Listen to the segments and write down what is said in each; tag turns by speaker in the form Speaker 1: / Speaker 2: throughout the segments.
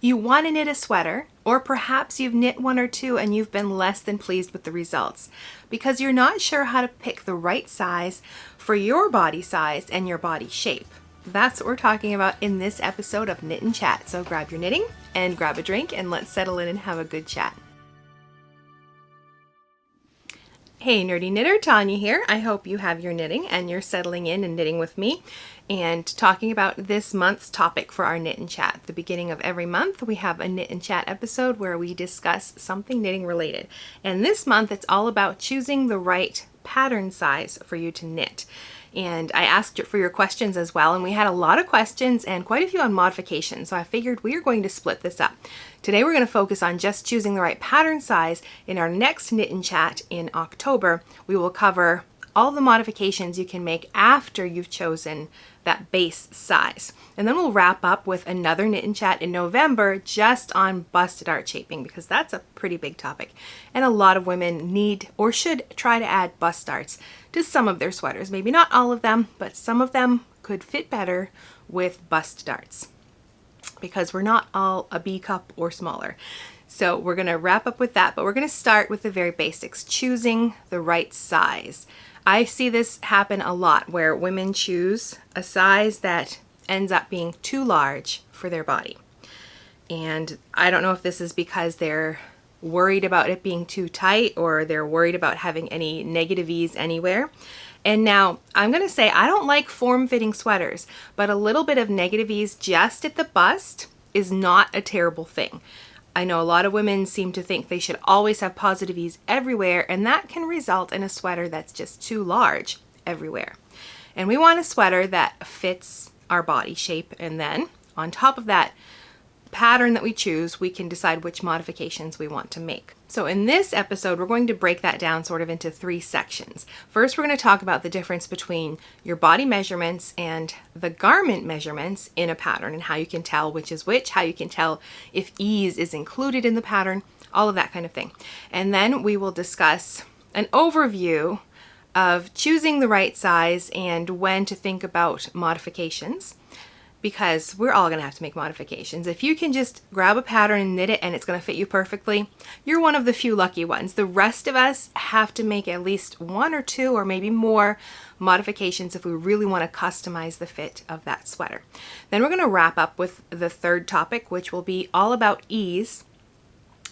Speaker 1: You want to knit a sweater, or perhaps you've knit one or two and you've been less than pleased with the results because you're not sure how to pick the right size for your body size and your body shape. That's what we're talking about in this episode of Knit and Chat. So grab your knitting and grab a drink and let's settle in and have a good chat. Hey nerdy knitter, Tanya here. I hope you have your knitting and you're settling in and knitting with me and talking about this month's topic for our Knit and Chat. At the beginning of every month we have a Knit and Chat episode where we discuss something knitting related. And this month it's all about choosing the right pattern size for you to knit. And I asked for your questions as well, and we had a lot of questions and quite a few on modifications, so I figured we are going to split this up. Today we're going to focus on just choosing the right pattern size. In our next Knit and Chat in October, we will cover all the modifications you can make after you've chosen that base size. And then we'll wrap up with another Knit and Chat in November just on busted art shaping, because that's a pretty big topic. And a lot of women need or should try to add bust darts to some of their sweaters. Maybe not all of them, but some of them could fit better with bust darts because we're not all a B cup or smaller. So we're going to wrap up with that, but we're going to start with the very basics, choosing the right size. I see this happen a lot where women choose a size that ends up being too large for their body. And I don't know if this is because they're worried about it being too tight or they're worried about having any negative ease anywhere. And now I'm going to say I don't like form-fitting sweaters, but a little bit of negative ease just at the bust is not a terrible thing. I know a lot of women seem to think they should always have positive ease everywhere, and that can result in a sweater that's just too large everywhere. And we want a sweater that fits our body shape, and then on top of that pattern that we choose, we can decide which modifications we want to make. So in this episode, we're going to break that down sort of into three sections. First, we're going to talk about the difference between your body measurements and the garment measurements in a pattern and how you can tell which is which, how you can tell if ease is included in the pattern, all of that kind of thing. And then we will discuss an overview of choosing the right size and when to think about modifications, because we're all going to have to make modifications. If you can just grab a pattern and knit it and it's going to fit you perfectly, you're one of the few lucky ones. The rest of us have to make at least one or two or maybe more modifications if we really want to customize the fit of that sweater. Then we're going to wrap up with the third topic, which will be all about ease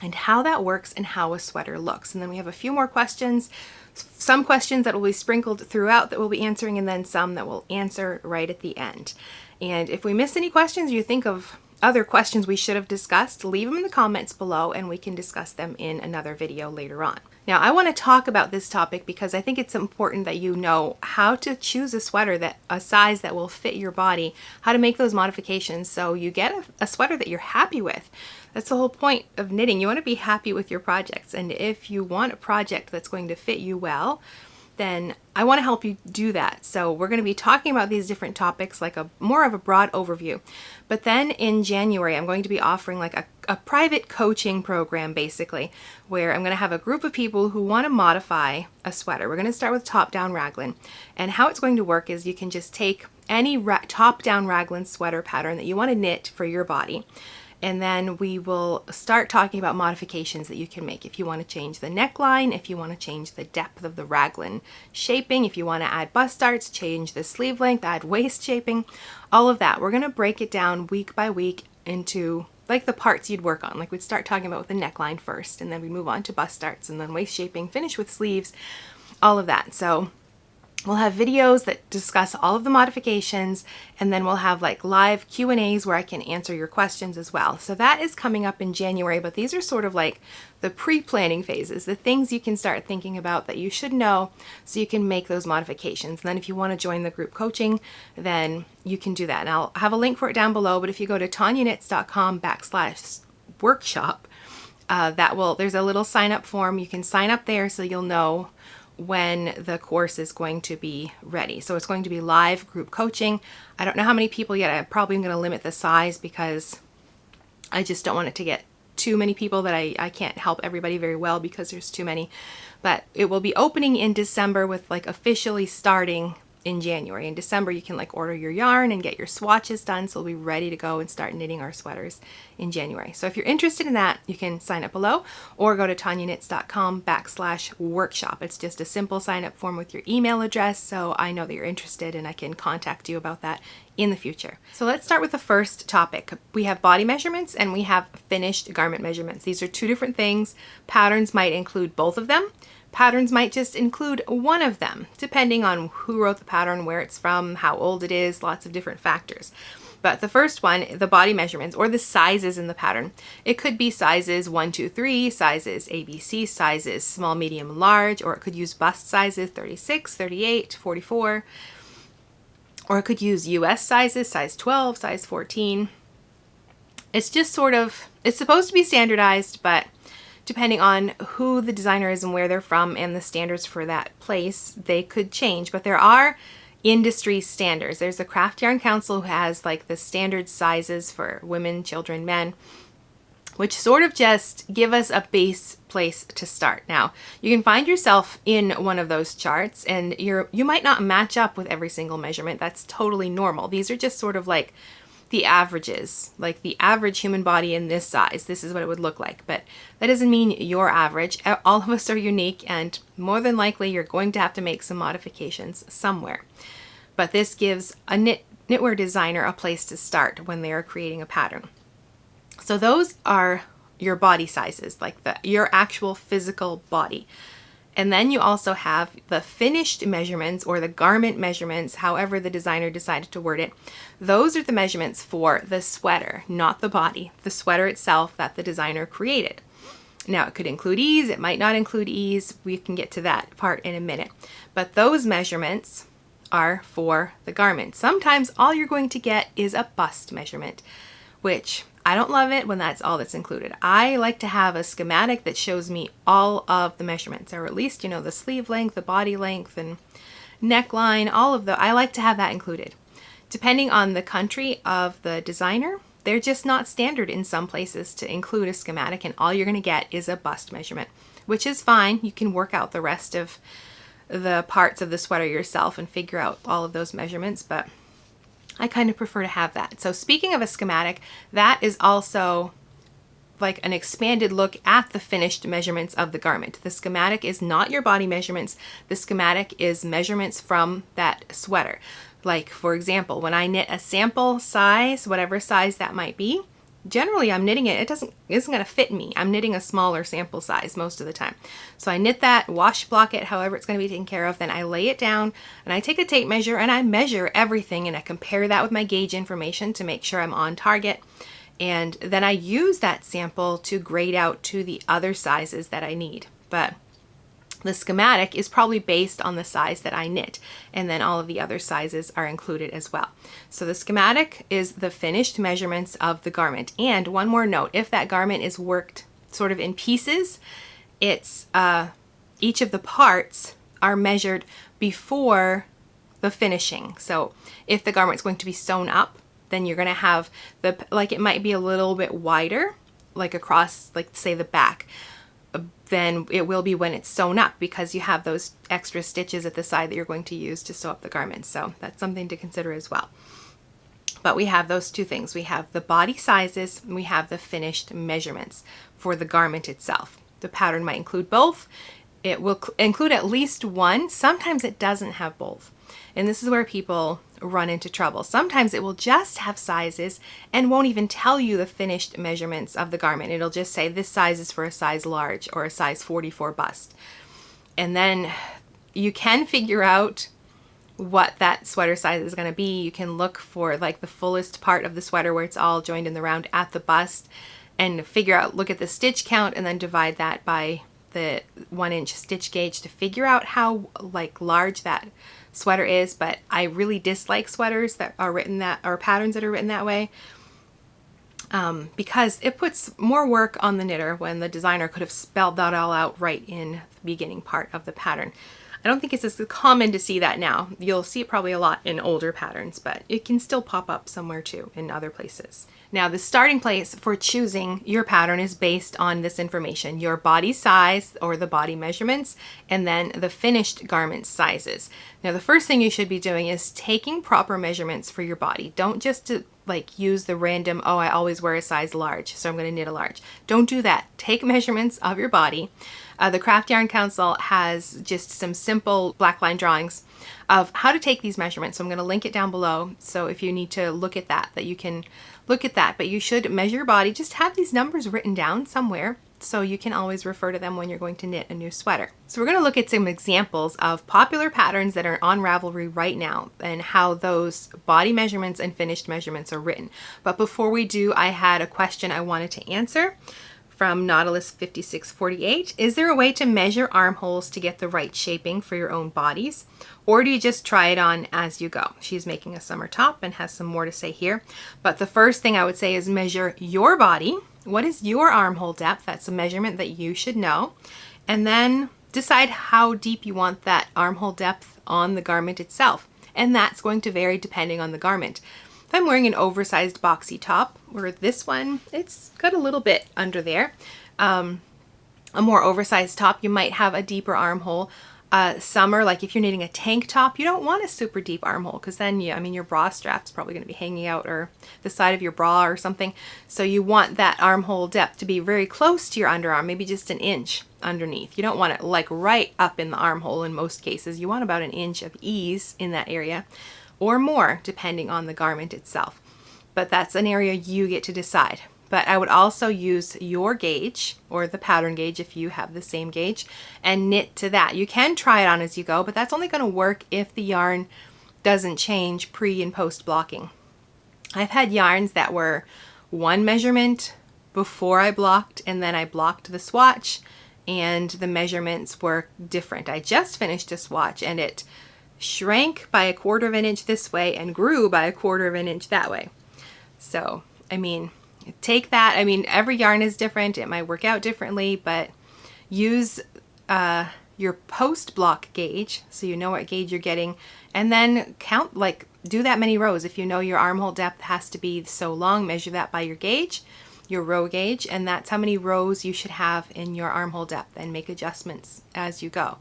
Speaker 1: and how that works and how a sweater looks. And then we have a few more questions, some questions that will be sprinkled throughout that we'll be answering, and then some that we'll answer right at the end. And if we miss any questions, you think of other questions we should have discussed, leave them in the comments below and we can discuss them in another video later on. Now, I want to talk about this topic because I think it's important that you know how to choose a sweater a size that will fit your body, how to make those modifications so you get a sweater that you're happy with. That's the whole point of knitting. You want to be happy with your projects. And if you want a project that's going to fit you well, then I want to help you do that. So we're going to be talking about these different topics, like more of a broad overview. But then in January, I'm going to be offering like a private coaching program, basically, where I'm going to have a group of people who want to modify a sweater. We're going to start with top-down raglan. And how it's going to work is you can just take any top-down raglan sweater pattern that you want to knit for your body. And then we will start talking about modifications that you can make. If you want to change the neckline, if you want to change the depth of the raglan shaping, if you want to add bust darts, change the sleeve length, add waist shaping, all of that. We're going to break it down week by week into like the parts you'd work on. Like we'd start talking about with the neckline first, and then we move on to bust darts, and then waist shaping, finish with sleeves, all of that. So we'll have videos that discuss all of the modifications, and then we'll have like live Q&As where I can answer your questions as well. So that is coming up in January, but these are sort of like the pre-planning phases, the things you can start thinking about that you should know so you can make those modifications. And then if you want to join the group coaching, then you can do that. And I'll have a link for it down below, but if you go to tanyaknits.com/workshop, there's a little sign up form. You can sign up there so you'll know when the course is going to be ready. So it's going to be live group coaching. I don't know how many people yet. I'm probably going to limit the size because I just don't want it to get too many people that I can't help everybody very well because there's too many. But it will be opening in December with like officially starting in January. In December, you can like order your yarn and get your swatches done, so we'll be ready to go and start knitting our sweaters in January. So if you're interested in that, you can sign up below or go to tanyaknits.com/workshop. It's just a simple sign up form with your email address, so I know that you're interested and I can contact you about that in the future. So let's start with the first topic. We have body measurements and we have finished garment measurements. These are two different things. Patterns might include both of them. Patterns might just include one of them, depending on who wrote the pattern, where it's from, how old it is, lots of different factors. But the first one, the body measurements or the sizes in the pattern. It could be sizes 1, 2, 3, sizes ABC, sizes small, medium, large, or it could use bust sizes 36, 38, 44. Or it could use US sizes, size 12, size 14. It's just sort of, it's supposed to be standardized, but depending on who the designer is and where they're from and the standards for that place, they could change. But there are industry standards. There's the Craft Yarn Council who has like the standard sizes for women, children, men, which sort of just give us a base place to start. Now, you can find yourself in one of those charts and you might not match up with every single measurement. That's totally normal. These are just sort of like the averages, like the average human body in this size. This is what it would look like, but that doesn't mean you're average. All of us are unique, and more than likely you're going to have to make some modifications somewhere. But this gives a knitwear designer a place to start when they are creating a pattern. So those are your body sizes, like your actual physical body. And then you also have the finished measurements or the garment measurements, however the designer decided to word it. Those are the measurements for the sweater, not the body, the sweater itself that the designer created. Now, it could include ease, it might not include ease. We can get to that part in a minute. But those measurements are for the garment. Sometimes all you're going to get is a bust measurement, which I don't love it when that's all that's included. I like to have a schematic that shows me all of the measurements, or at least, you know, the sleeve length, the body length, and neckline, all of I like to have that included. Depending on the country of the designer, they're just not standard in some places to include a schematic, and all you're going to get is a bust measurement, which is fine. You can work out the rest of the parts of the sweater yourself and figure out all of those measurements, but I kind of prefer to have that. So speaking of a schematic, that is also like an expanded look at the finished measurements of the garment. The schematic is not your body measurements. The schematic is measurements from that sweater. Like, for example, when I knit a sample size, whatever size that might be, generally I'm knitting it, isn't going to fit me. I'm knitting a smaller sample size most of the time. So I knit that, wash block it, however it's going to be taken care of, then I lay it down and I take a tape measure and I measure everything and I compare that with my gauge information to make sure I'm on target. And then I use that sample to grade out to the other sizes that I need. But the schematic is probably based on the size that I knit, and then all of the other sizes are included as well. So the schematic is the finished measurements of the garment. And one more note, if that garment is worked sort of in pieces, it's each of the parts are measured before the finishing. So if the garment's going to be sewn up, then you're going to have like it might be a little bit wider, like across, like say the back, than it will be when it's sewn up, because you have those extra stitches at the side that you're going to use to sew up the garment. So that's something to consider as well. But we have those two things. We have the body sizes and we have the finished measurements for the garment itself. The pattern might include both. It will include at least one. Sometimes it doesn't have both. And this is where people run into trouble. Sometimes it will just have sizes and won't even tell you the finished measurements of the garment. It'll just say this size is for a size large or a size 44 bust. And then you can figure out what that sweater size is going to be. You can look for like the fullest part of the sweater where it's all joined in the round at the bust and figure out, look at the stitch count and then divide that by the 1-inch stitch gauge to figure out how like large that sweater is. But I really dislike sweaters that are written that, or patterns that are written that way, because it puts more work on the knitter when the designer could have spelled that all out right in the beginning part of the pattern. I don't think it's as common to see that now. You'll see it probably a lot in older patterns, but it can still pop up somewhere too in other places. Now, the starting place for choosing your pattern is based on this information: your body size or the body measurements, and then the finished garment sizes. Now, the first thing you should be doing is taking proper measurements for your body. Don't just like use the random, oh, I always wear a size large, so I'm going to knit a large. Don't do that. Take measurements of your body. The Craft Yarn Council has just some simple black line drawings of how to take these measurements. So I'm going to link it down below. So if you need to look at that you can look at that. But you should measure your body. Just have these numbers written down somewhere so you can always refer to them when you're going to knit a new sweater. So we're going to look at some examples of popular patterns that are on Ravelry right now and how those body measurements and finished measurements are written. But before we do, I had a question I wanted to answer from Nautilus 5648. Is there a way to measure armholes to get the right shaping for your own bodies? Or do you just try it on as you go? She's making a summer top and has some more to say here. But the first thing I would say is measure your body. What is your armhole depth? That's a measurement that you should know. And then decide how deep you want that armhole depth on the garment itself. And that's going to vary depending on the garment. If I'm wearing an oversized boxy top, or this one, it's got a little bit under there. A more oversized top, you might have a deeper armhole. Summer, like if you're knitting a tank top, you don't want a super deep armhole because then your bra strap's probably going to be hanging out, or the side of your bra or something. So you want that armhole depth to be very close to your underarm, maybe just an inch underneath. You don't want it like right up in the armhole in most cases. You want about an inch of ease in that area, or more depending on the garment itself. But that's an area you get to decide. But I would also use your gauge or the pattern gauge if you have the same gauge and knit to that. You can try it on as you go, but that's only going to work if the yarn doesn't change pre and post blocking. I've had yarns that were one measurement before I blocked, and then I blocked the swatch and the measurements were different. I just finished a swatch and it shrank by 1/4 of an inch this way and grew by 1/4 of an inch that way. So, take that. Every yarn is different. It might work out differently, but use your post block gauge so you know what gauge you're getting, and then count, do that many rows. If you know your armhole depth has to be so long, measure that by your gauge, your row gauge, and that's how many rows you should have in your armhole depth, and make adjustments as you go.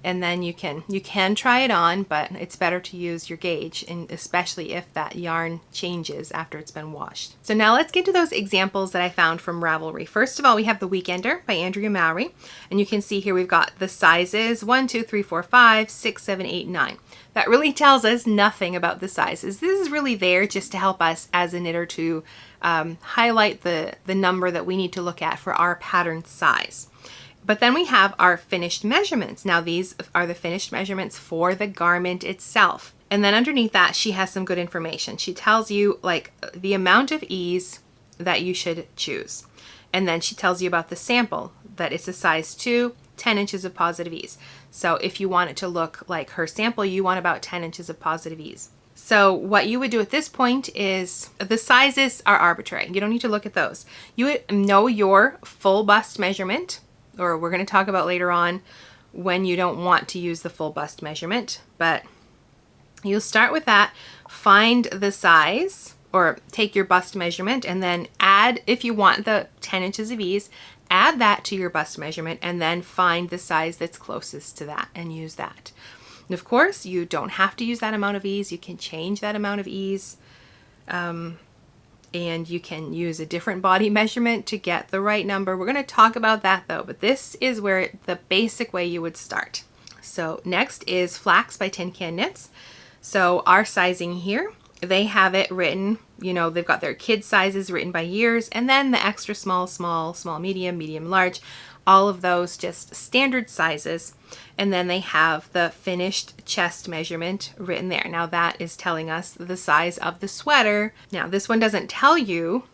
Speaker 1: And then you can try it on, but it's better to use your gauge, and especially if that yarn changes after it's been washed. So now let's get to those examples that I found from Ravelry. First of all, we have The Weekender by Andrea Mowry, and you can see here we've got the sizes 1, 2, 3, 4, 5, 6, 7, 8, 9. That really tells us nothing about the sizes. This is really there just to help us as a knitter to highlight the number that we need to look at for our pattern size. But then we have our finished measurements. Now these are the finished measurements for the garment itself. And then underneath that, she has some good information. She tells you the amount of ease that you should choose. And then she tells you about the sample, that it's a size 2, 10 inches of positive ease. So if you want it to look like her sample, you want about 10 inches of positive ease. So what you would do at this point is, the sizes are arbitrary. You don't need to look at those. You would know your full bust measurement, or we're going to talk about later on when you don't want to use the full bust measurement, but you'll start with that, find the size, or take your bust measurement and then add, if you want the 10 inches of ease, add that to your bust measurement and then find the size that's closest to that and use that. And of course, you don't have to use that amount of ease. You can change that amount of ease. And you can use a different body measurement to get the right number. We're going to talk about that though, but this is where the basic way you would start. So next is Flax by Tin Can Knits. So our sizing here, they have it written, they've got their kid sizes written by years, and then the extra small, small, small, medium, medium, large, all of those just standard sizes. And then they have the finished chest measurement written there. Now that is telling us the size of the sweater. Now this one doesn't tell you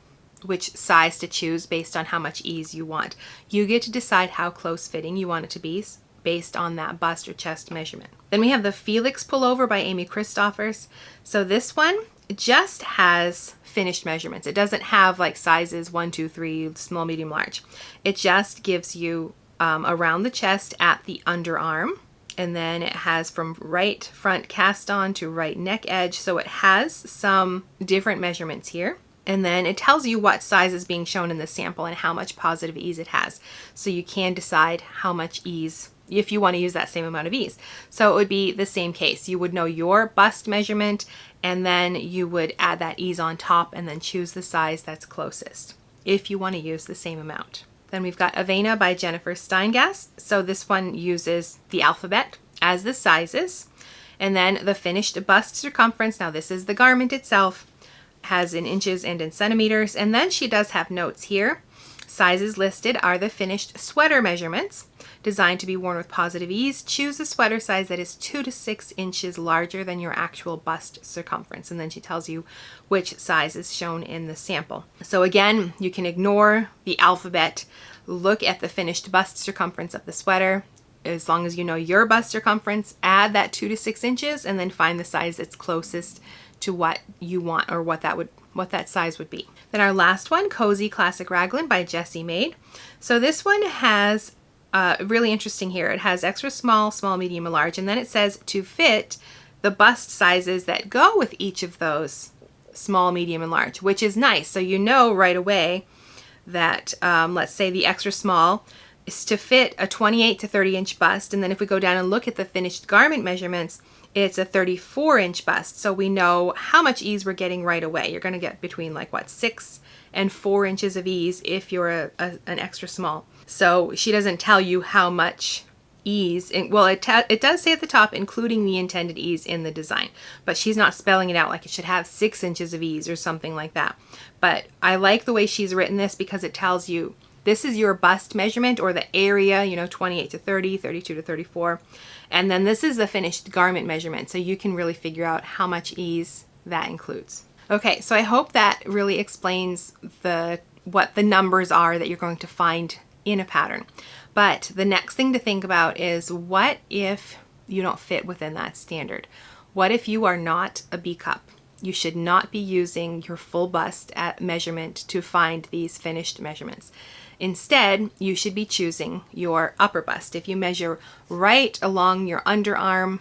Speaker 1: which size to choose based on how much ease you want. You get to decide how close fitting you want it to be based on that bust or chest measurement. Then we have the Felix Pullover by Amy Christoffers. So this one just has finished measurements. It doesn't have sizes 1, 2, 3, small, medium, large. It just gives you around the chest at the underarm, And then it has from right front cast on to right neck edge. So it has some different measurements here. And then it tells you what size is being shown in the sample and how much positive ease it has. So you can decide how much ease, if you want to use that same amount of ease. So it would be the same case. You would know your bust measurement, and then you would add that ease on top and then choose the size that's closest if you want to use the same amount. Then we've got Avena by Jennifer Steingast. So this one uses the alphabet as the sizes, and then the finished bust circumference. Now this is the garment itself, has in inches and in centimeters, and then she does have notes here. Sizes listed are the finished sweater measurements, designed to be worn with positive ease. Choose a sweater size that is 2 to 6 inches larger than your actual bust circumference. And then she tells you which size is shown in the sample. So again, you can ignore the alphabet, look at the finished bust circumference of the sweater. As long as you know your bust circumference, add that 2 to 6 inches and then find the size that's closest to what you want, or what that size would be. Then our last one, Cozy Classic Raglan by Jessie Maid. So this one has really interesting here. It has extra small, small, medium, and large, and then it says to fit the bust sizes that go with each of those small, medium, and large, which is nice. So you know right away that let's say the extra small is to fit a 28 to 30 inch bust, and then if we go down and look at the finished garment measurements, it's a 34-inch bust. So we know how much ease we're getting right away. You're going to get between like what, 6 and 4 inches of ease if you're an extra small. So she doesn't tell you how much ease. Well, it does say at the top, including the intended ease in the design, but she's not spelling it out like it should have 6 inches of ease or something like that. But I like the way she's written this because it tells you this is your bust measurement, or the area, you know, 28 to 30, 32 to 34. And then this is the finished garment measurement. So you can really figure out how much ease that includes. Okay, so I hope that really explains what the numbers are that you're going to find in a pattern. But the next thing to think about is, what if you don't fit within that standard? What if you are not a B cup? You should not be using your full bust at measurement to find these finished measurements. Instead, you should be choosing your upper bust. If you measure right along your underarm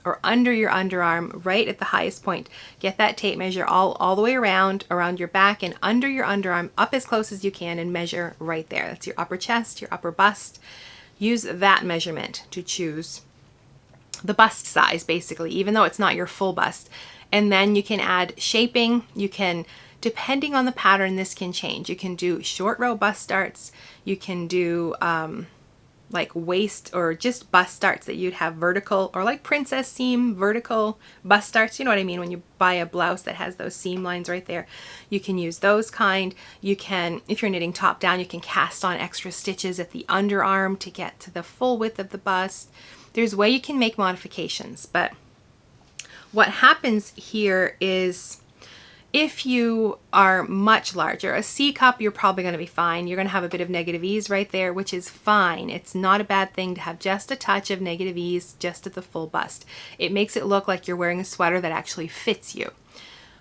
Speaker 1: or under your underarm, right at the highest point, get that tape measure all the way around your back and under your underarm, up as close as you can, and measure right there. That's your upper chest, your upper bust. Use that measurement to choose the bust size, basically, even though it's not your full bust. And then you can add shaping. You can, depending on the pattern, this can change. You can do short row bust starts. You can do like waist or just bust starts that you'd have vertical, or like princess seam vertical bust starts. You know what I mean? When you buy a blouse that has those seam lines right there, you can use those kind. You can, if you're knitting top down, you can cast on extra stitches at the underarm to get to the full width of the bust. There's a way you can make modifications, but what happens here is, if you are much larger, a C cup, you're probably going to be fine. You're going to have a bit of negative ease right there, which is fine. It's not a bad thing to have just a touch of negative ease just at the full bust. It makes it look like you're wearing a sweater that actually fits you.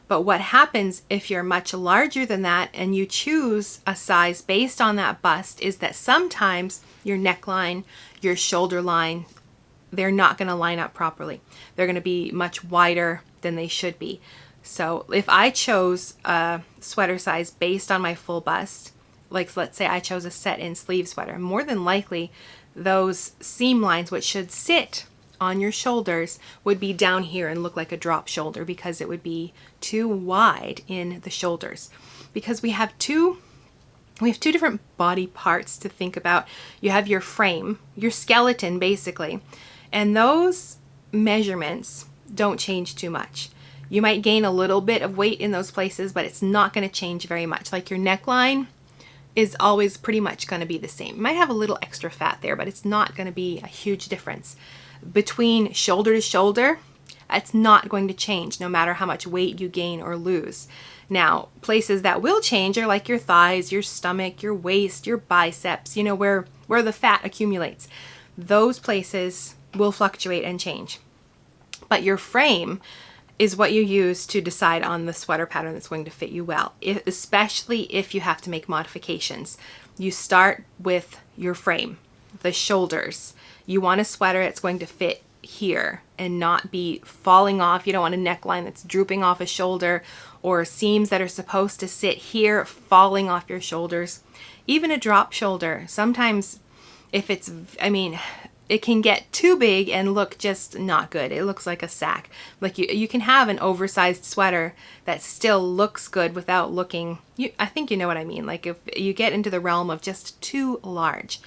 Speaker 1: But what happens if you're much larger than that and you choose a size based on that bust is that sometimes your neckline, your shoulder line, they're not going to line up properly. They're going to be much wider than they should be. So if I chose a sweater size based on my full bust, like let's say I chose a set-in sleeve sweater, more than likely those seam lines, which should sit on your shoulders, would be down here and look like a drop shoulder because it would be too wide in the shoulders. Because we have two different body parts to think about. You have your frame, your skeleton basically, and those measurements don't change too much. You might gain a little bit of weight in those places, but it's not going to change very much. Like your neckline is always pretty much going to be the same. You might have a little extra fat there, but it's not going to be a huge difference. Between shoulder to shoulder, it's not going to change no matter how much weight you gain or lose. Now, places that will change are like your thighs, your stomach, your waist, your biceps, you know, where the fat accumulates. Those places will fluctuate and change. But your frame is what you use to decide on the sweater pattern that's going to fit you well, especially if you have to make modifications. You start with your frame. the shoulders. You want a sweater that's going to fit here and not be falling off. You don't want a neckline that's drooping off a shoulder, or seams that are supposed to sit here falling off your shoulders. Even a drop shoulder, sometimes if it's, I mean, it can get too big and look just not good. It looks like a sack. Like you can have an oversized sweater that still looks good without looking, I think you know what I mean. Like if you get into the realm of just too large.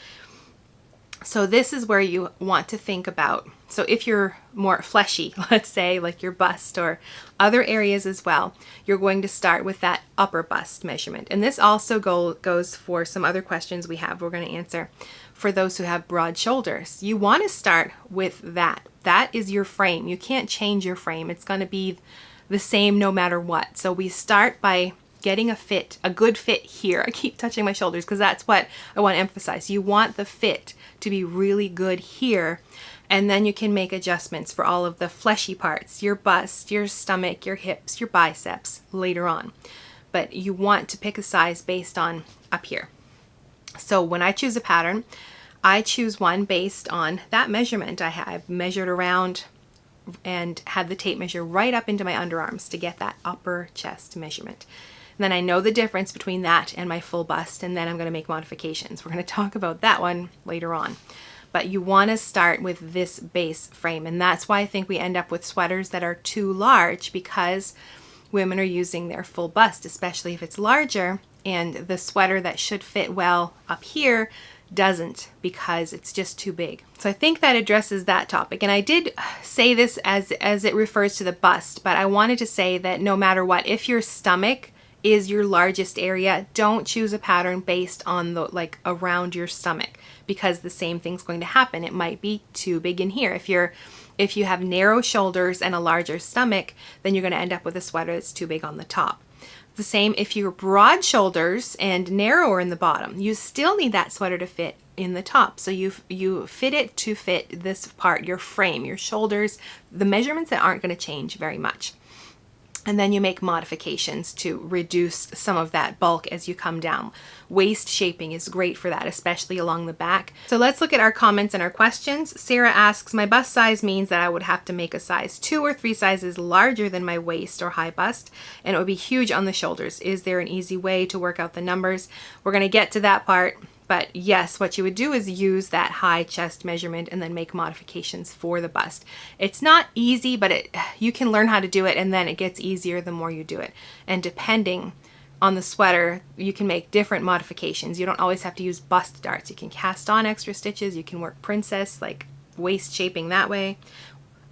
Speaker 1: So this is where you want to think about. So if you're more fleshy, let's say like your bust or other areas as well, you're going to start with that upper bust measurement. And this also goes for some other questions we're going to answer for those who have broad shoulders. You want to start with that. That is your frame. You can't change your frame. It's going to be the same no matter what. So we start by getting a good fit here. I keep touching my shoulders because that's what I want to emphasize. You want the fit to be really good here, and then you can make adjustments for all of the fleshy parts, your bust, your stomach, your hips, your biceps later on. But you want to pick a size based on up here. So when I choose a pattern, I choose one based on that measurement. I've measured around and had the tape measure right up into my underarms to get that upper chest measurement. And then I know the difference between that and my full bust, and then I'm going to make modifications. We're going to talk about that one later on. But you want to start with this base frame, and that's why I think we end up with sweaters that are too large, because women are using their full bust, especially if it's larger, and the sweater that should fit well up here doesn't because it's just too big. So I think that addresses that topic. And I did say this as it refers to the bust, but I wanted to say that no matter what, if your stomach is your largest area, don't choose a pattern based on the like around your stomach, because the same thing's going to happen. It might be too big in here. If you have narrow shoulders and a larger stomach, then you're going to end up with a sweater that's too big on the top. The same if you're broad shoulders and narrower in the bottom, you still need that sweater to fit in the top. So you fit it to fit this part, your frame, your shoulders, the measurements that aren't going to change very much. And then you make modifications to reduce some of that bulk as you come down. Waist shaping is great for that, especially along the back. So let's look at our comments and our questions. Sarah asks, my bust size means that I would have to make a size 2 or 3 sizes larger than my waist or high bust, and it would be huge on the shoulders. Is there an easy way to work out the numbers? We're going to get to that part. But yes, what you would do is use that high chest measurement and then make modifications for the bust. It's not easy, but you can learn how to do it, and then it gets easier the more you do it. And depending on the sweater, you can make different modifications. You don't always have to use bust darts. You can cast on extra stitches. You can work princess, like waist shaping that way.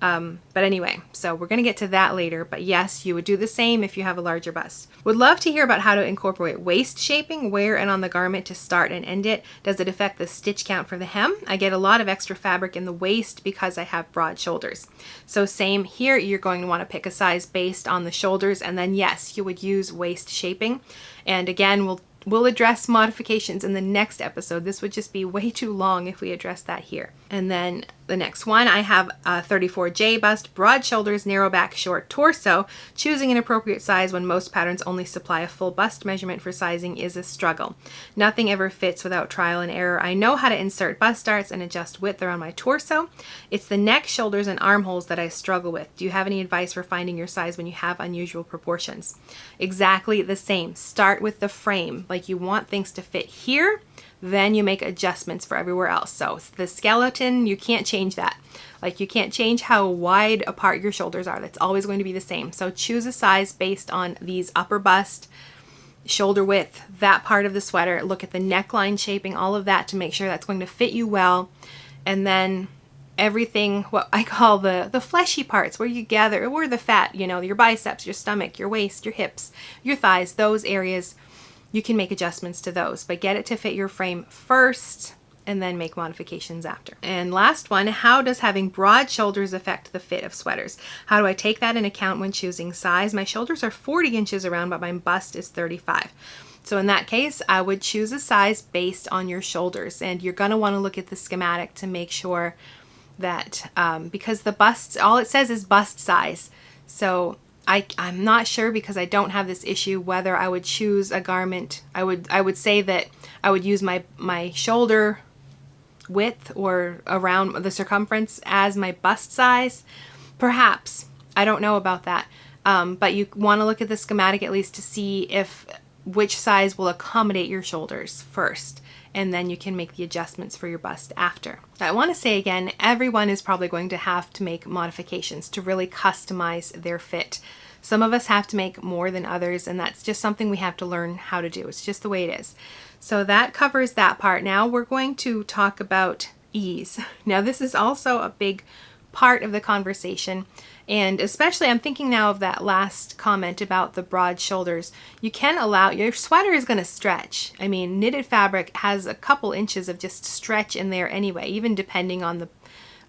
Speaker 1: But anyway, so we're going to get to that later. But yes, you would do the same if you have a larger bust. Would love to hear about how to incorporate waist shaping, where and on the garment to start and end it. Does it affect the stitch count for the hem? I get a lot of extra fabric in the waist because I have broad shoulders. So same here, you're going to want to pick a size based on the shoulders, and then yes, you would use waist shaping. And again, we'll address modifications in the next episode. This would just be way too long if we address that here. And then the next one, I have a 34J bust, broad shoulders, narrow back, short torso. Choosing an appropriate size when most patterns only supply a full bust measurement for sizing is a struggle. Nothing ever fits without trial and error. I know how to insert bust darts and adjust width around my torso. It's the neck, shoulders, and armholes that I struggle with. Do you have any advice for finding your size when you have unusual proportions? Exactly the same. Start with the frame. Like, you want things to fit here, then you make adjustments for everywhere else. So the skeleton, you can't change that. Like, you can't change how wide apart your shoulders are. That's always going to be the same. So choose a size based on these upper bust, shoulder width, that part of the sweater. Look at the neckline shaping, all of that to make sure that's going to fit you well. And then everything, what I call the fleshy parts, where you gather, where the fat, you know, your biceps, your stomach, your waist, your hips, your thighs, those areas, you can make adjustments to those, but get it to fit your frame first and then make modifications after. And last one, how does having broad shoulders affect the fit of sweaters? How do I take that in account when choosing size? My shoulders are 40 inches around, but my bust is 35. So in that case, I would choose a size based on your shoulders, and you're gonna wanna look at the schematic to make sure that, because the bust, all it says is bust size. So I'm not sure, because I don't have this issue, whether I would choose a garment. I would say that I would use my shoulder width or around the circumference as my bust size? Perhaps. I don't know about that. But you want to look at the schematic at least to see which size will accommodate your shoulders first, and then you can make the adjustments for your bust after. I want to say again, everyone is probably going to have to make modifications to really customize their fit. Some of us have to make more than others, and that's just something we have to learn how to do. It's just the way it is. So that covers that part. Now we're going to talk about ease. Now this is also a big part of the conversation, and especially I'm thinking now of that last comment about the broad shoulders. You can allow, your sweater is going to stretch. I mean, knitted fabric has a couple inches of just stretch in there anyway, even depending on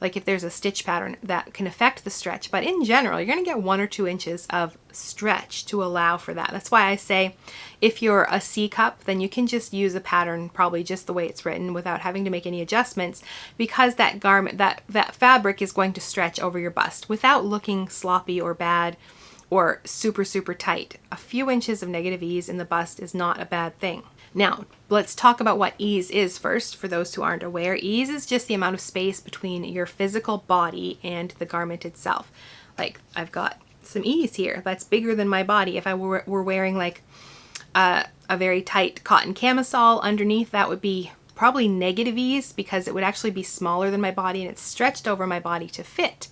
Speaker 1: like if there's a stitch pattern that can affect the stretch. But in general, you're going to get 1 or 2 inches of stretch to allow for that. That's why I say if you're a C cup, then you can just use a pattern probably just the way it's written without having to make any adjustments, because that garment, that fabric is going to stretch over your bust without looking sloppy or bad or super, super tight. A few inches of negative ease in the bust is not a bad thing. Now, let's talk about what ease is first, for those who aren't aware. Ease is just the amount of space between your physical body and the garment itself. Like, I've got some ease here that's bigger than my body. If I were wearing like a very tight cotton camisole underneath, that would be probably negative ease, because it would actually be smaller than my body and it's stretched over my body to fit.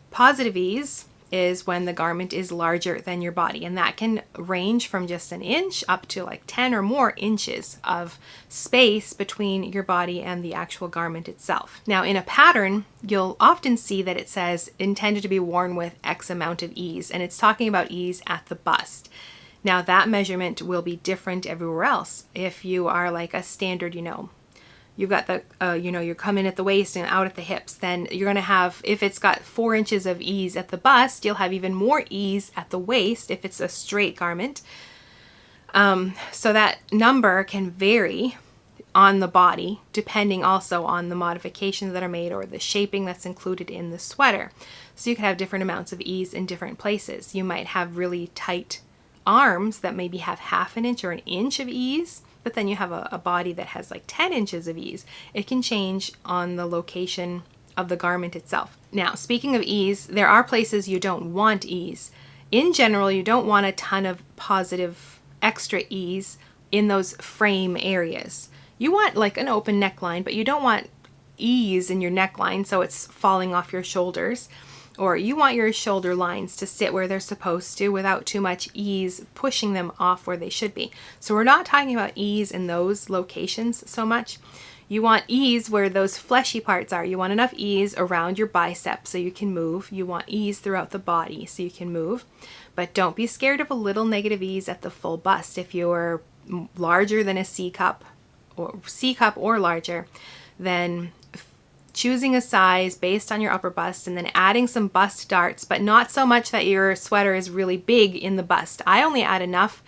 Speaker 1: Positive ease is when the garment is larger than your body, and that can range from just an inch up to like 10 or more inches of space between your body and the actual garment itself. Now in a pattern, you'll often see that it says intended to be worn with X amount of ease, and it's talking about ease at the bust. Now that measurement will be different everywhere else. If you are like a standard, you've got the, you're coming at the waist and out at the hips, then you're going to have, if it's got 4 inches of ease at the bust, you'll have even more ease at the waist if it's a straight garment. So that number can vary on the body, depending also on the modifications that are made or the shaping that's included in the sweater. So you can have different amounts of ease in different places. You might have really tight arms that maybe have 1/2 inch or 1 inch of ease, but then you have a body that has like 10 inches of ease. It can change on the location of the garment itself. Now, speaking of ease, there are places you don't want ease. In general, you don't want a ton of positive extra ease in those frame areas. You want like an open neckline, but you don't want ease in your neckline so it's falling off your shoulders. Or you want your shoulder lines to sit where they're supposed to without too much ease pushing them off where they should be. So we're not talking about ease in those locations so much. You want ease where those fleshy parts are. You want enough ease around your biceps so you can move. You want ease throughout the body so you can move. But don't be scared of a little negative ease at the full bust. If you're larger than a C cup or larger, then choosing a size based on your upper bust and then adding some bust darts, but not so much that your sweater is really big in the bust. I only add enough,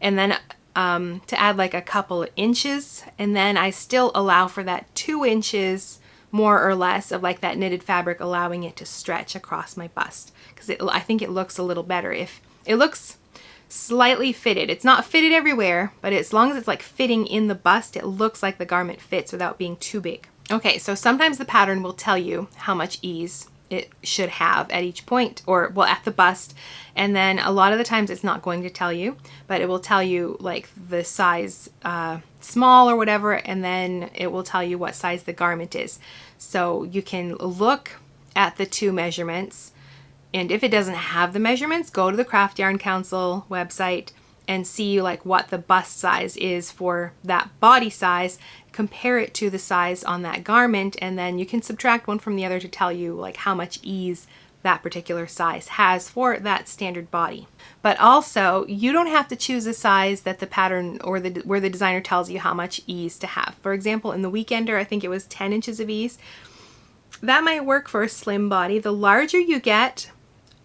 Speaker 1: and then to add like a couple of inches, and then I still allow for that 2 inches more or less of like that knitted fabric, allowing it to stretch across my bust, because I think it looks a little better if it looks slightly fitted. It's not fitted everywhere, but as long as it's like fitting in the bust, it looks like the garment fits without being too big. Okay, so sometimes the pattern will tell you how much ease it should have at each point, or well, at the bust, and then a lot of the times it's not going to tell you, but it will tell you like the size small or whatever, and then it will tell you what size the garment is. So you can look at the 2 measurements, and if it doesn't have the measurements, go to the Craft Yarn Council website and see like what the bust size is for that body size, compare it to the size on that garment, and then you can subtract one from the other to tell you like how much ease that particular size has for that standard body. But also, you don't have to choose a size that the pattern or where the designer tells you how much ease to have. For example, in the Weekender, I think it was 10 inches of ease. That might work for a slim body. The larger you get,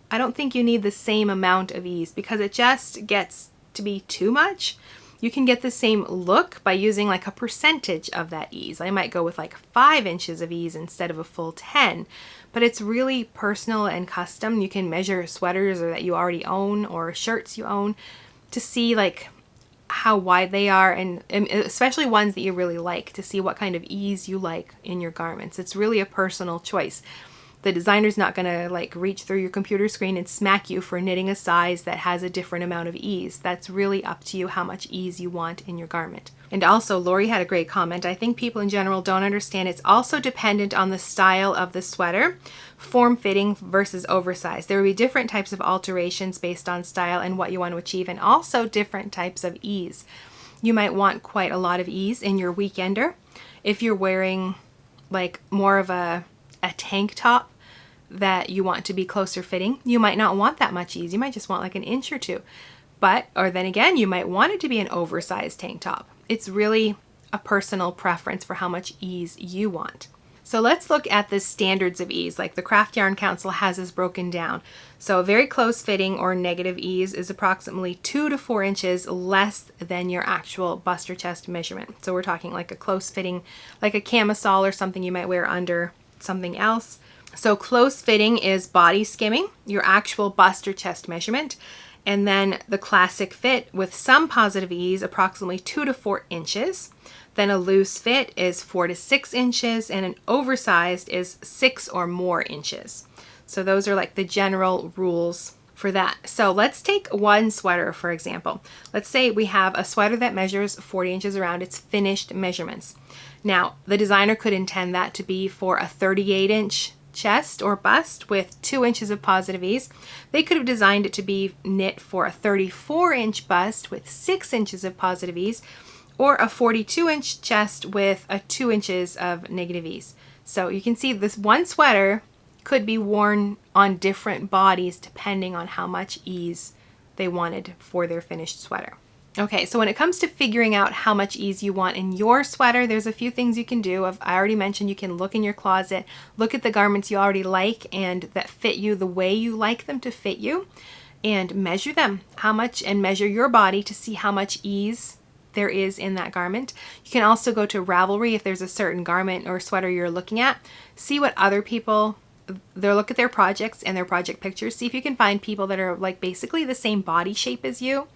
Speaker 1: I don't think you need the same amount of ease, because it just gets to be too much. You can get the same look by using like a percentage of that ease. I might go with like 5 inches of ease instead of a full 10, but it's really personal and custom. You can measure sweaters or that you already own or shirts you own to see like how wide they are, and especially ones that you really like, to see what kind of ease you like in your garments. It's really a personal choice. The designer's not going to like reach through your computer screen and smack you for knitting a size that has a different amount of ease. That's really up to you how much ease you want in your garment. And also, Lori had a great comment. I think people in general don't understand it's also dependent on the style of the sweater, form-fitting versus oversized. There will be different types of alterations based on style and what you want to achieve, and also different types of ease. You might want quite a lot of ease in your weekender. If you're wearing like more of a tank top that you want to be closer fitting, you might not want that much ease. You might just want like an inch or two. Or then again, you might want it to be an oversized tank top. It's really a personal preference for how much ease you want. So let's look at the standards of ease, like the Craft Yarn Council has this broken down. So a very close fitting or negative ease is approximately 2 to 4 inches less than your actual bust or chest measurement. So we're talking like a close fitting, like a camisole or something you might wear under something else. So close fitting is body skimming, your actual bust or chest measurement. And then the classic fit with some positive ease, approximately 2 to 4 inches. Then a loose fit is 4 to 6 inches, and an oversized is 6 or more inches. So those are like the general rules for that. So let's take one sweater, for example. Let's say we have a sweater that measures 40 inches around its finished measurements. Now, the designer could intend that to be for a 38-inch chest or bust with 2 inches of positive ease. They could have designed it to be knit for a 34-inch bust with 6 inches of positive ease, or a 42-inch chest with a 2 inches of negative ease. So you can see this one sweater could be worn on different bodies depending on how much ease they wanted for their finished sweater. Okay, so when it comes to figuring out how much ease you want in your sweater, there's a few things you can do. I already mentioned you can look in your closet, look at the garments you already like and that fit you the way you like them to fit you, and measure them, and measure your body to see how much ease there is in that garment. You can also go to Ravelry if there's a certain garment or sweater you're looking at, see what other people, look at their projects and their project pictures, see if you can find people that are like basically the same body shape as you,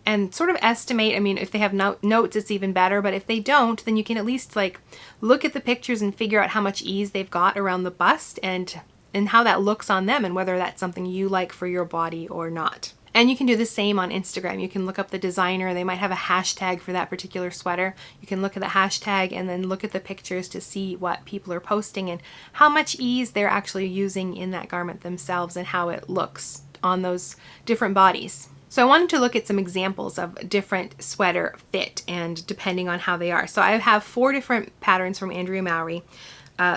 Speaker 1: and sort of estimate. I mean, if they have notes, it's even better, but if they don't, then you can at least like look at the pictures and figure out how much ease they've got around the bust and how that looks on them and whether that's something you like for your body or not. And you can do the same on Instagram. You can look up the designer. They might have a hashtag for that particular sweater. You can look at the hashtag and then look at the pictures to see what people are posting and how much ease they're actually using in that garment themselves and how it looks on those different bodies. So I wanted to look at some examples of different sweater fit and depending on how they are. So I have 4 different patterns from Andrea Mowry.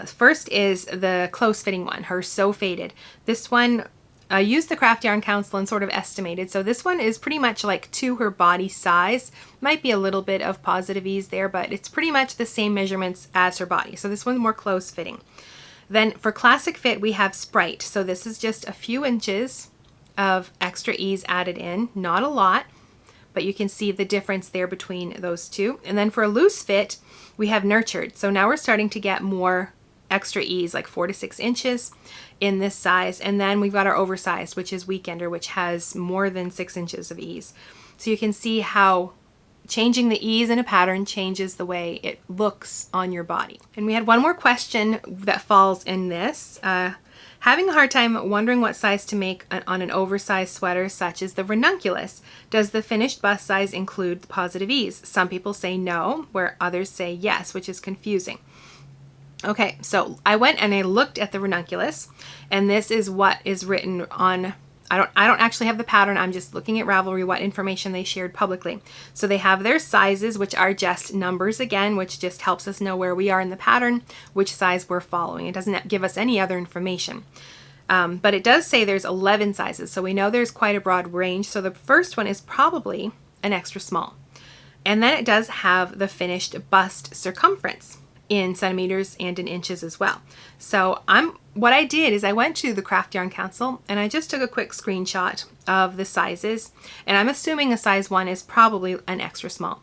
Speaker 1: First is the close fitting one, her So Faded. This one used the Craft Yarn Council and sort of estimated. So this one is pretty much like to her body size. Might be a little bit of positive ease there, but it's pretty much the same measurements as her body. So this one's more close fitting. Then for classic fit, we have Sprite. So this is just a few inches of extra ease added in, not a lot, but you can see the difference there between those two. And then for a loose fit, we have Nurtured. So now we're starting to get more extra ease, like 4 to 6 inches in this size. And then we've got our oversized, which is Weekender, which has more than 6 inches of ease. So you can see how changing the ease in a pattern changes the way it looks on your body. And we had one more question that falls in this. Having a hard time wondering what size to make on an oversized sweater such as the ranunculus. Does the finished bust size include the positive ease? Some people say no, where others say yes, which is confusing. Okay, so I went and I looked at the ranunculus, and this is what is written on. I don't actually have the pattern. I'm just looking at Ravelry, what information they shared publicly. So they have their sizes, which are just numbers again, which just helps us know where we are in the pattern, which size we're following. It doesn't give us any other information. But it does say there's 11 sizes, so we know there's quite a broad range. So the first one is probably an extra small. And then it does have the finished bust circumference in centimeters and in inches as well. So what I did is I went to the Craft Yarn Council and I just took a quick screenshot of the sizes, and I'm assuming a size 1 is probably an extra small.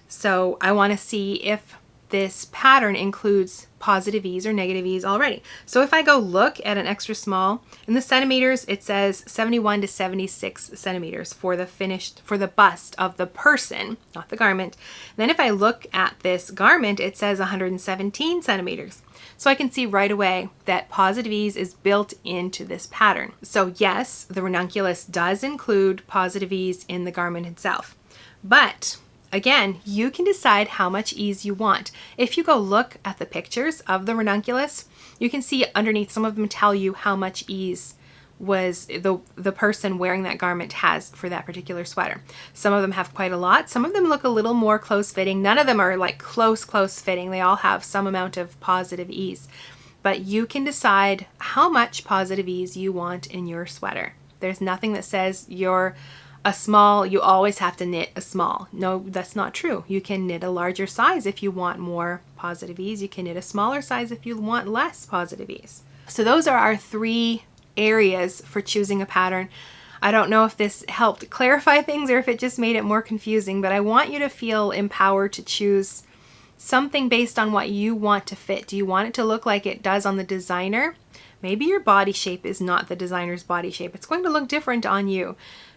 Speaker 1: So I want to see if this pattern includes positive ease or negative ease already. So if I go look at an extra small, in the centimeters, it says 71 to 76 centimeters for the bust of the person, not the garment. Then if I look at this garment, it says 117 centimeters. So I can see right away that positive ease is built into this pattern. So yes, the ranunculus does include positive ease in the garment itself. But again, you can decide how much ease you want. If you go look at the pictures of the ranunculus, you can see underneath, some of them tell you how much ease was the person wearing that garment has for that particular sweater. Some of them have quite a lot. Some of them look a little more close fitting. None of them are like close fitting. They all have some amount of positive ease. But you can decide how much positive ease you want in your sweater. There's nothing that says you're a small, you always have to knit a small. No, that's not true. You can knit a larger size if you want more positive ease. You can knit a smaller size if you want less positive ease. So those are our 3 areas for choosing a pattern. I don't know if this helped clarify things or if it just made it more confusing, but I want you to feel empowered to choose something based on what you want to fit. Do you want it to look like it does on the designer? Maybe your body shape is not the designer's body shape. It's going to look different on you.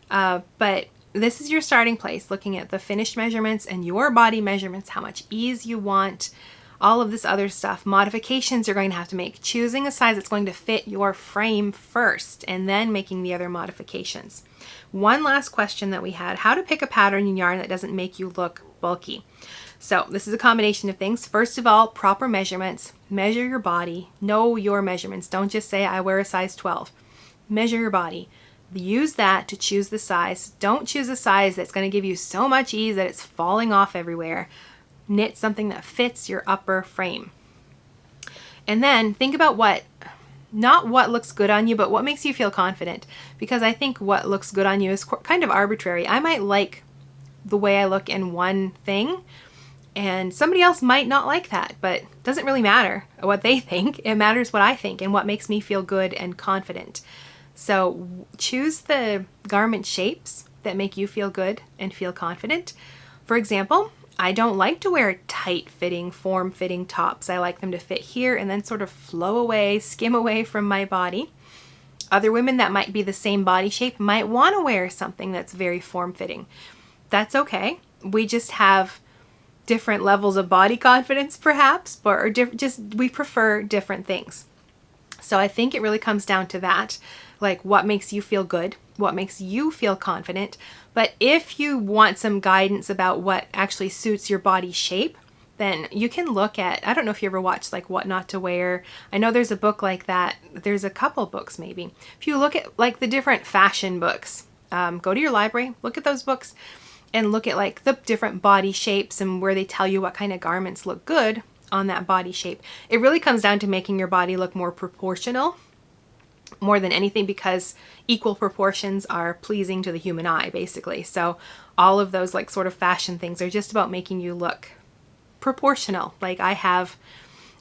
Speaker 1: But this is your starting place, looking at the finished measurements and your body measurements, how much ease you want, all of this other stuff. Modifications you're going to have to make, choosing a size that's going to fit your frame first, and then making the other modifications. One last question that we had, how to pick a pattern in yarn that doesn't make you look bulky. So this is a combination of things. First of all, proper measurements. Measure your body. Know your measurements. Don't just say, I wear a size 12. Measure your body. Use that to choose the size. Don't choose a size that's going to give you so much ease that it's falling off everywhere. Knit something that fits your upper frame. And then think about not what looks good on you, but what makes you feel confident. Because I think what looks good on you is kind of arbitrary. I might like the way I look in one thing, and somebody else might not like that, but it doesn't really matter what they think. It matters what I think and what makes me feel good and confident. So choose the garment shapes that make you feel good and feel confident. For example, I don't like to wear tight-fitting, form-fitting tops. I like them to fit here and then sort of flow away, skim away from my body. Other women that might be the same body shape might want to wear something that's very form-fitting. That's okay. We just have different levels of body confidence, perhaps, or we prefer different things. So I think it really comes down to that, like what makes you feel good, what makes you feel confident. But if you want some guidance about what actually suits your body shape, then you can look at, I don't know if you ever watched like What Not to Wear. I know there's a book like that. There's a couple books maybe. If you look at like the different fashion books, go to your library, look at those books and look at like the different body shapes and where they tell you what kind of garments look good on that body shape. It really comes down to making your body look more proportional more than anything, because equal proportions are pleasing to the human eye, basically. So all of those like sort of fashion things are just about making you look proportional. Like I have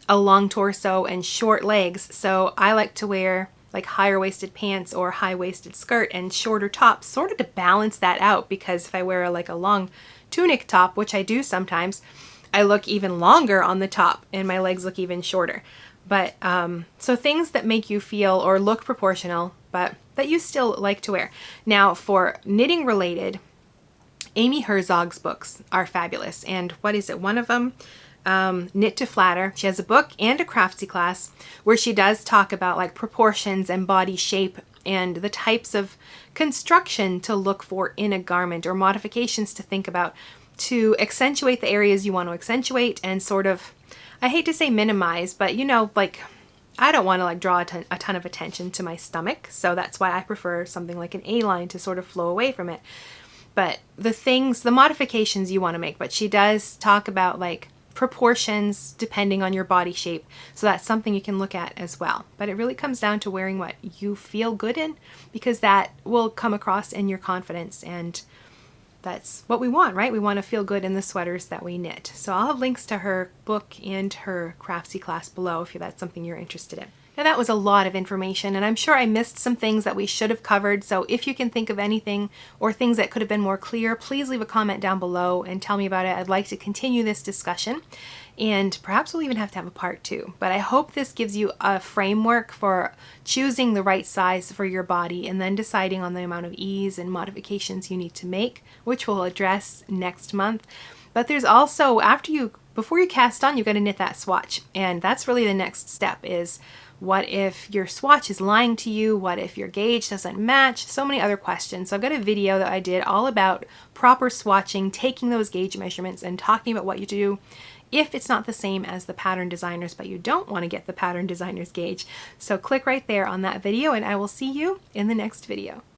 Speaker 1: a long torso and short legs, so I like to wear like higher waisted pants or high waisted skirt and shorter tops, sort of to balance that out, because if I wear like a long tunic top, which I do sometimes, I look even longer on the top and my legs look even shorter. But so things that make you feel or look proportional, but that you still like to wear. Now for knitting related, Amy Herzog's books are fabulous. And what is it? One of them, Knit to Flatter. She has a book and a craftsy class where she does talk about like proportions and body shape and the types of construction to look for in a garment, or modifications to think about to accentuate the areas you want to accentuate and sort of, I hate to say minimize, but you know, like I don't want to like draw a ton of attention to my stomach. So that's why I prefer something like an A-line to sort of flow away from it. But the modifications you want to make, but she does talk about like proportions depending on your body shape. So that's something you can look at as well. But it really comes down to wearing what you feel good in, because that will come across in your confidence, and that's what we want, right? We want to feel good in the sweaters that we knit. So I'll have links to her book and her craftsy class below if that's something you're interested in. Now that was a lot of information, and I'm sure I missed some things that we should have covered, so if you can think of anything or things that could have been more clear, please leave a comment down below and tell me about it. I'd like to continue this discussion, and perhaps we'll even have to have a part 2. But I hope this gives you a framework for choosing the right size for your body and then deciding on the amount of ease and modifications you need to make, which we'll address next month. But there's also, before you cast on, you've got to knit that swatch, and that's really the next step. Is what if your swatch is lying to you? What if your gauge doesn't match? So many other questions. So I've got a video that I did all about proper swatching, taking those gauge measurements and talking about what you do if it's not the same as the pattern designers, but you don't want to get the pattern designer's gauge. So click right there on that video, and I will see you in the next video.